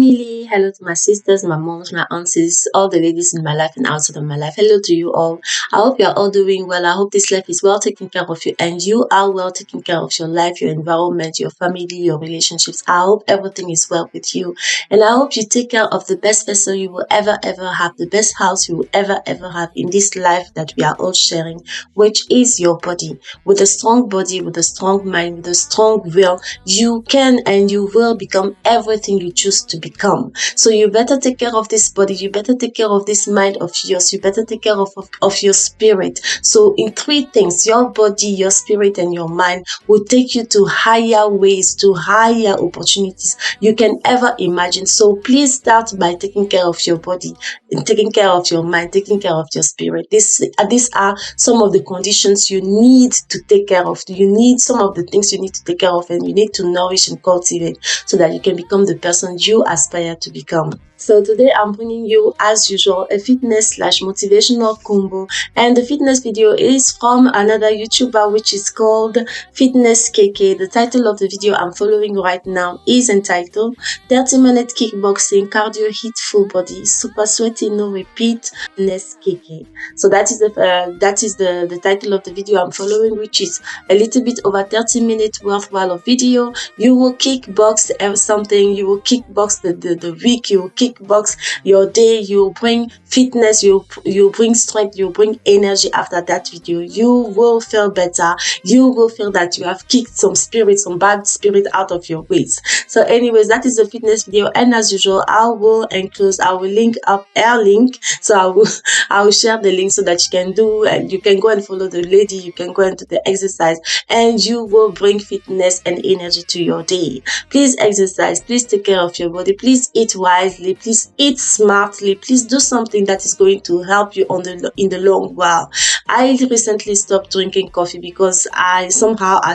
family. Hello to my sisters, my moms, my aunties, all the ladies in my life and outside of my life. Hello to you all. I hope you are all doing well. I hope this life is well taken care of you and you are well taking care of your life, your environment, your family, your relationships. I hope everything is well with you. And I hope you take care of the best vessel you will ever have, the best house you will ever have in this life that we are all sharing, which is your body. With a strong body, with a strong mind, with a strong will, you can and you will become everything you choose to become. So you better take care of this body, you better take care of this mind of yours, you better take care of your spirit. So in three things, your body, your spirit, and your mind will take you to higher ways, to higher opportunities you can ever imagine. So please start by taking care of your body, and taking care of your mind, taking care of your spirit. These are some of the conditions you need to take care of. You need some of the things you need to take care of, and you need to nourish and cultivate so that you can become the person you aspire to become. So today I'm bringing you, as usual, a fitness / motivational combo, and the fitness video is from another YouTuber which is called Fitness KK. The title of the video I'm following right now is entitled 30-minute kickboxing cardio hit full body super sweaty no repeat Fitness KK. So that is the title of the video I'm following, which is a little bit over 30 minutes worthwhile of video. You will kickbox something, you will kickbox the week, you will kickbox your day, you bring fitness, you bring strength, you bring energy. After that video, you will feel better, you will feel that you have kicked some bad spirit out of your ways. So anyways, that is the fitness video, and as usual, I will link up a link. So I will share the link so that you can do, and you can go and follow the lady, you can go and do the exercise, and you will bring fitness and energy to your day. Please exercise, please take care of your body, please eat wisely, please eat smartly, please do something that is going to help you in the long while. I recently stopped drinking coffee because I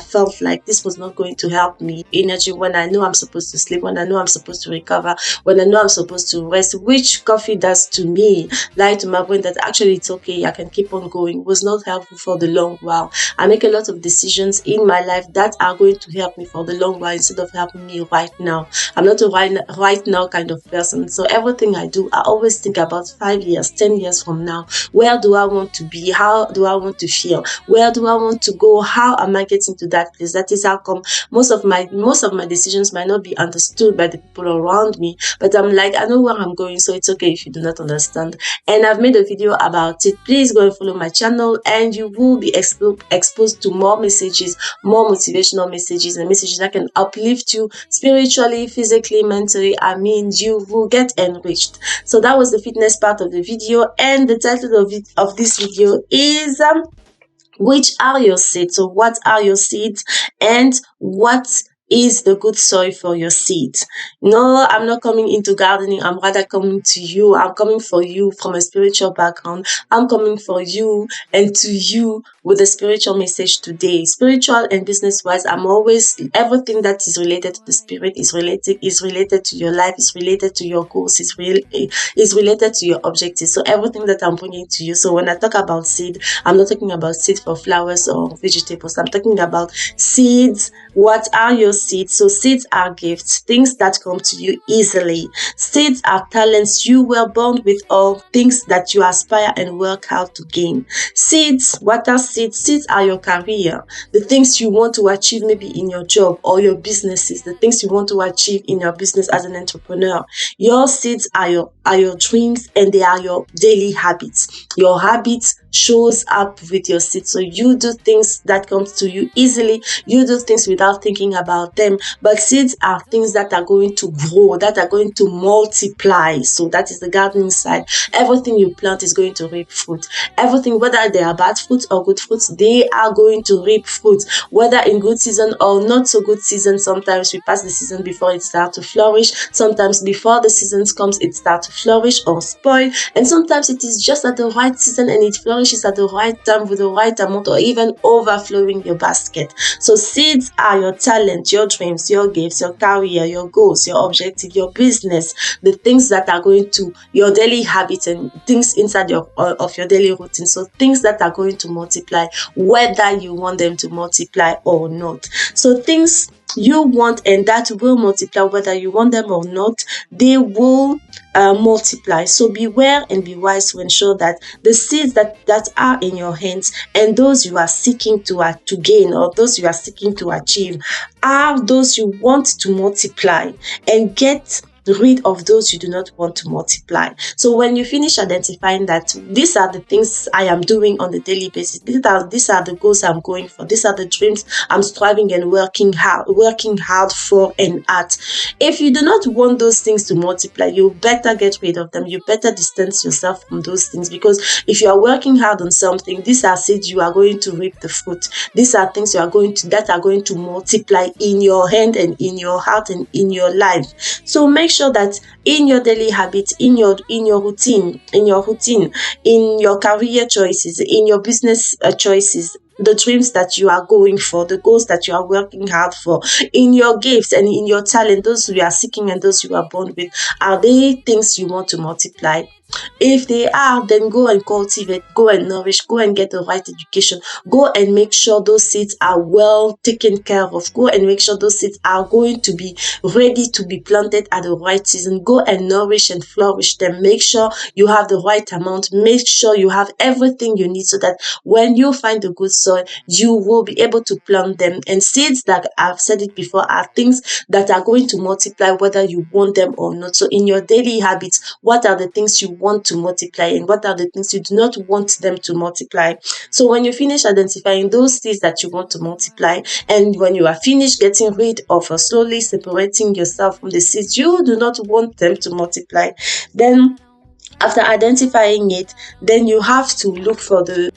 felt like this was not going to help me energy when I know I'm supposed to sleep, when I know I'm supposed to recover, when I know I'm supposed to rest, which coffee does to me, lie to my brain that actually it's okay, I can keep on going, was not helpful for the long while. I make a lot of decisions in my life that are going to help me for the long while instead of helping me right now. I'm not a right now kind of person. So everything I do, I always think about 5 years, 10 years from now. Where do I want to be? How do I want to feel? Where do I want to go? How am I getting to that place? That is how come most of my decisions might not be understood by the people around me, but I'm like, I know where I'm going, so it's okay if you do not understand. And I've made a video about it. Please go and follow my channel, and you will be exposed to more messages, more motivational messages, and messages that can uplift you spiritually, physically, mentally. I mean, you will get enriched. So that was the fitness part of the video, and the title of this video is which are your seeds? So what are your seeds, and what is the good soil for your seeds? No, I'm not coming into gardening. I'm rather coming to you. I'm coming for you from a spiritual background. I'm coming for you and to you with a spiritual message today. Spiritual and business wise, I'm always, everything that is related to the spirit is related to your life, is related to your goals, is related to your objectives. So everything that I'm bringing to you. So when I talk about seed, I'm not talking about seed for flowers or vegetables. I'm talking about seeds. What are your seeds? So seeds are gifts, things that come to you easily. Seeds are talents you were born with, or things that you aspire and work hard to gain. Seeds, what are seeds? Seeds are your career, the things you want to achieve maybe in your job or your businesses, the things you want to achieve in your business as an entrepreneur. Your seeds are your dreams, and they are your daily habits. Your habits shows up with your seeds. So you do things that comes to you easily. You do things without thinking about them. But seeds are things that are going to grow, that are going to multiply. So that is the gardening side. Everything you plant is going to reap fruit. Everything, whether they are bad fruits or good fruits, they are going to reap fruit. Whether in good season or not so good season, sometimes we pass the season before it starts to flourish. Sometimes before the seasons comes, it starts to flourish or spoil. And sometimes it is just at the right season and it flourishes at the right time with the right amount, or even overflowing your basket. So seeds are your talent, your dreams, your gifts, your career, your goals, your objective, your business, the things that are going to your daily habits and things inside of your daily routine. So things that are going to multiply, whether you want them to multiply or not. So things you want, and that will multiply whether you want them or not. They will multiply. So beware and be wise to ensure that the seeds that are in your hands and those you are seeking to gain, or those you are seeking to achieve, are those you want to multiply, and get rid of those you do not want to multiply. So when you finish identifying that these are the things I am doing on a daily basis, these are the goals I'm going for, these are the dreams I'm striving and working hard for and at. If you do not want those things to multiply, you better get rid of them. You better distance yourself from those things, because if you are working hard on something, these are seeds you are going to reap the fruit. These are things that are going to multiply in your hand and in your heart and in your life. So make sure that in your daily habits, in your routine, in your career choices, in your business choices, the dreams that you are going for, the goals that you are working hard for, in your gifts and in your talent, those you are seeking and those you are born with, are they things you want to multiply? If they are, then go and cultivate, go and nourish, go and get the right education, go and make sure those seeds are well taken care of, go and make sure those seeds are going to be ready to be planted at the right season. Go and nourish and flourish them. Make sure you have the right amount, make sure you have everything you need, so that when you find the good soil, you will be able to plant them. And seeds, that I've said it before, are things that are going to multiply whether you want them or not. So in your daily habits, what are the things you want to multiply, and what are the things you do not want them to multiply? So when you finish identifying those things that you want to multiply, and when you are finished getting rid of, or slowly separating yourself from the seeds you do not want them to multiply, then after identifying it, then you have to look for the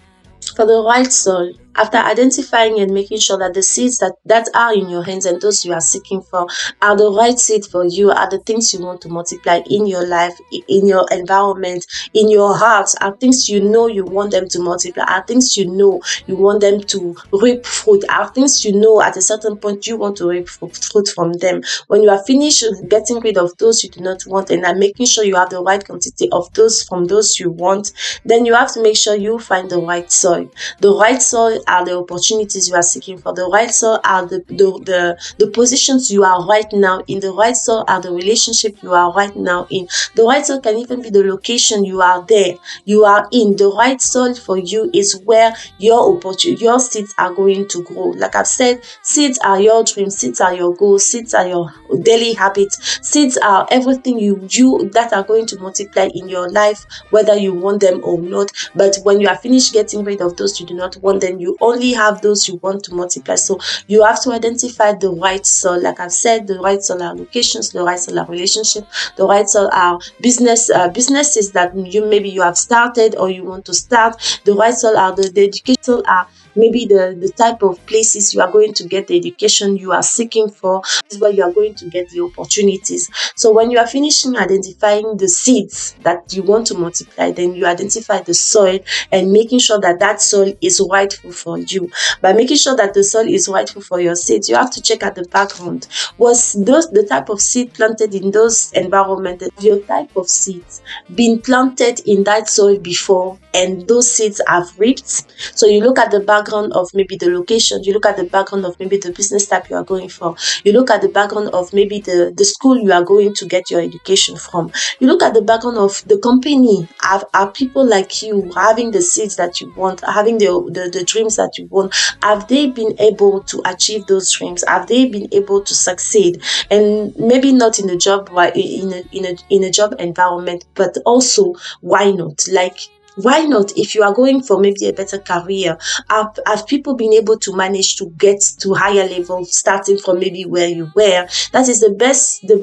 right soil. After identifying and making sure that the seeds that are in your hands and those you are seeking for are the right seed for you, are the things you want to multiply in your life, in your environment, in your heart, are things you know you want them to multiply, are things you know you want them to reap fruit, are things you know at a certain point you want to reap fruit from them. When you are finished getting rid of those you do not want, and are making sure you have the right quantity of those from those you want, then you have to make sure you find the right soil. The right soil are the opportunities you are seeking for. The right soil are the positions you are right now in. The right soil are the relationship you are right now in. The right soil can even be the location you are in. The right soil for you is where your seeds are going to grow. Like I've said, seeds are your dreams, seeds are your goals, seeds are your daily habits, seeds are everything you that are going to multiply in your life, whether you want them or not. But when you are finished getting rid of those you do not want, then you only have those you want to multiply. So you have to identify the right soil. Like I've said, the right soil are locations, the right soil are relationship, the right soil are businesses that maybe you have started or you want to start. The right soil are the education, are maybe the type of places you are going to get the education you are seeking for. This is where you are going to get the opportunities. So when you are finishing identifying the seeds that you want to multiply, then you identify the soil and making sure that that soil is rightful for you. By making sure that the soil is rightful for your seeds, you have to check at the background. Was the type of seed planted in those environments, your type of seeds been planted in that soil before, and those seeds have reaped? So you look at the background of maybe the location, you look at the background of maybe the business type you are going for, you look at the background of maybe the school you are going to get your education from, you look at the background of the company. Are people like you having the seeds that you want, having the dreams that you want? Have they been able to achieve those dreams? Have they been able to succeed? And maybe not in a job, in a job environment, but also, why not? Like, why not, if you are going for maybe a better career, have people been able to manage to get to higher levels starting from maybe where you were? That is the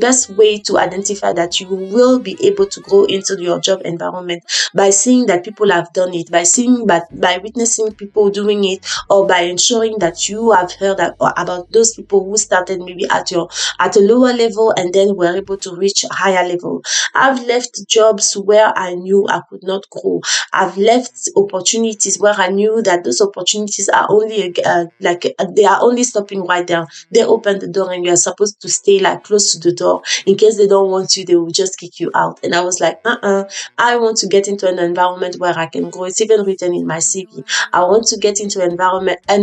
best way to identify that you will be able to grow into your job environment, by seeing that people have done it, by witnessing people doing it, or by ensuring that you have heard about those people who started maybe at a lower level and then were able to reach a higher level. I've left jobs where I knew I could not grow. I've left opportunities where I knew that those opportunities are only they are only stopping right there. They open the door and you are supposed to stay like close to the door. In case they don't want you, they will just kick you out. And I was like, I want to get into an environment where I can grow. It's even written in my CV. I want to get into an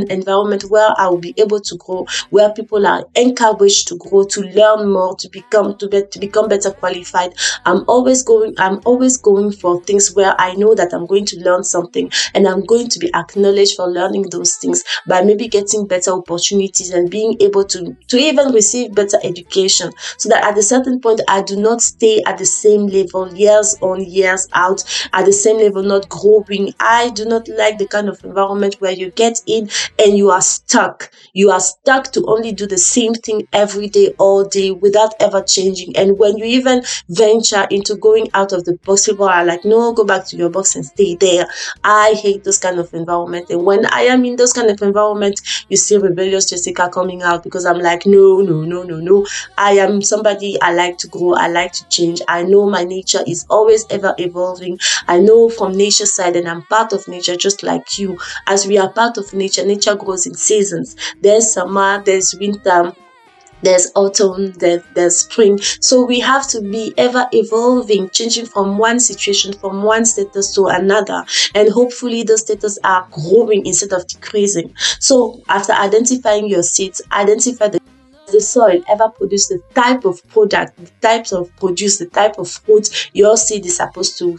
environment where I will be able to grow, where people are encouraged to grow, to learn more, to become better qualified. I'm always going for things where I know that I'm going to learn something and I'm going to be acknowledged for learning those things by maybe getting better opportunities and being able to even receive better education, so that at a certain point I do not stay at the same level years on years out, at the same level, not growing. I do not like the kind of environment where you get in and you are stuck. You are stuck to only do the same thing every day, all day, without ever changing. And when you even venture into going out of the box, people are like, no, go back to your box and stay there. I hate those kind of environment. And when I am in those kind of environment, you see rebellious Jessica coming out, because I'm like, no, no, no, no, no. I am somebody, I like to grow, I like to change. I know my nature is always ever evolving. I know from nature's side, and I'm part of nature just like you. As we are part of nature, nature grows in seasons. There's summer, there's winter, there's autumn, there's spring. So we have to be ever evolving, changing from one situation, from one status to another. And hopefully those status are growing instead of decreasing. So after identifying your seeds, identify the soil ever produce the type of product, the types of produce, the type of fruit your seed is supposed to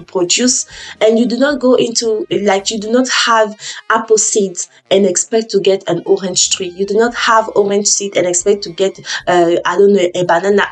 produce. And you do not go into, like, you do not have apple seeds and expect to get an orange tree. You do not have orange seed and expect to get I don't know, a banana,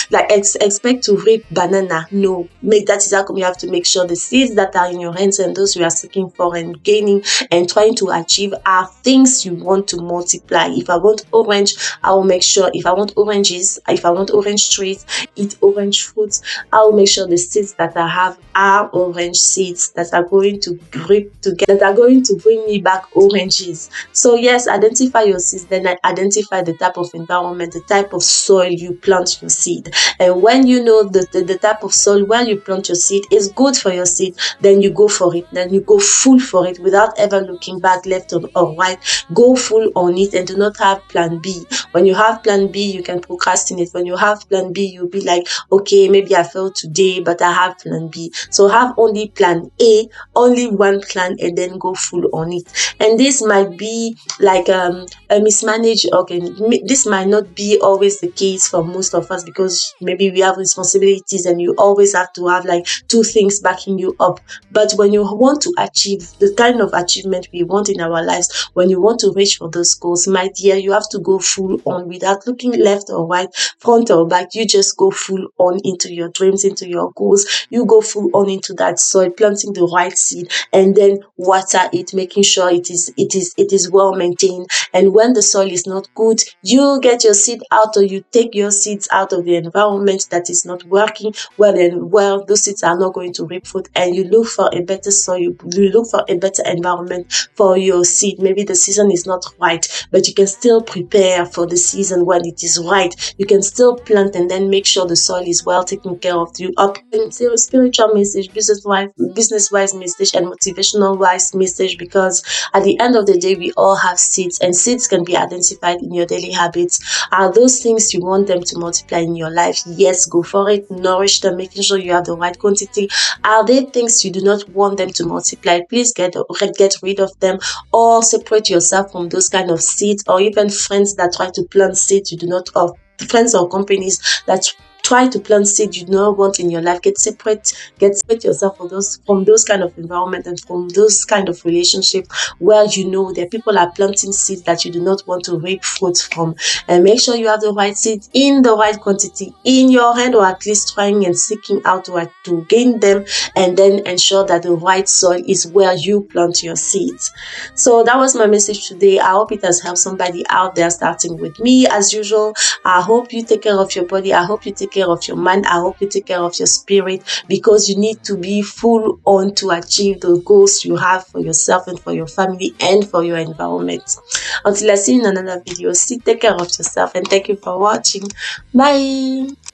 like expect to reap banana. No, that is how come you have to make sure the seeds that are in your hands and those you are seeking for and gaining and trying to achieve are things you want to multiply. If I want orange, I will make sure, if I want oranges, if I want orange trees, eat orange fruits, I will make sure the seeds that I have are orange seeds that are going to reap together, that are going to bring me back oranges. So yes, identify your seeds, then identify the type of environment, the type of soil you plant your seed. And when you know the type of soil where you plant your seed is good for your seed, then you go for it. Then you go full for it without ever looking back, left or right. Go full on it and do not have plan B. When you have plan B, you can procrastinate. When you have plan B, you'll be like, okay, maybe I failed today, but I have plan B. So have only plan A, only one plan, and then go full on it. And this might be like a mismanaged, okay, this might not be always the case for most of us, because maybe we have responsibilities and you always have to have like two things backing you up. But when you want to achieve the kind of achievement we want in our lives, when you want to reach for those goals, my dear, you have to go full on without looking left or right, front or back. You just go full on into your dreams, into your goals. You go full on into that soil, planting the right seed, and then water it, making sure it is well maintained. And when the soil is not good, you get your seed out, or you take your seeds out of the environment that is not working well. Those seeds are not going to reap fruit, and you look for a better soil, you look for a better environment for your seed. Maybe the season is not right, but you can still prepare for the season when it is right. You can still plant and then make sure the soil is well taken care of. You up spiritual message, business wise message, and motivational wise message, because at the end of the day, we all have seeds, and seeds can be identified in your daily habits. Are those things you want them to multiply in your life? Yes, go for it. Nourish them, making sure you have the right quantity. Are there things you do not want them to multiply? Please get rid of them, or separate yourself from those kind of seeds, or even friends that try to plant seeds you do not, or friends or companies that try to plant seed you do not want in your life. Get separate yourself from those kind of environment and from those kind of relationship where you know that people are planting seeds that you do not want to reap fruit from. And make sure you have the right seed in the right quantity in your hand, or at least trying and seeking out to gain them, and then ensure that the right soil is where you plant your seeds. So that was my message today. I hope it has helped somebody out there, starting with me as usual. I hope you take care of your body. I hope you take care of your mind. I hope you take care of your spirit, because you need to be full on to achieve the goals you have for yourself and for your family and for your environment. Until I see you in another video, take care of yourself, and thank you for watching. Bye.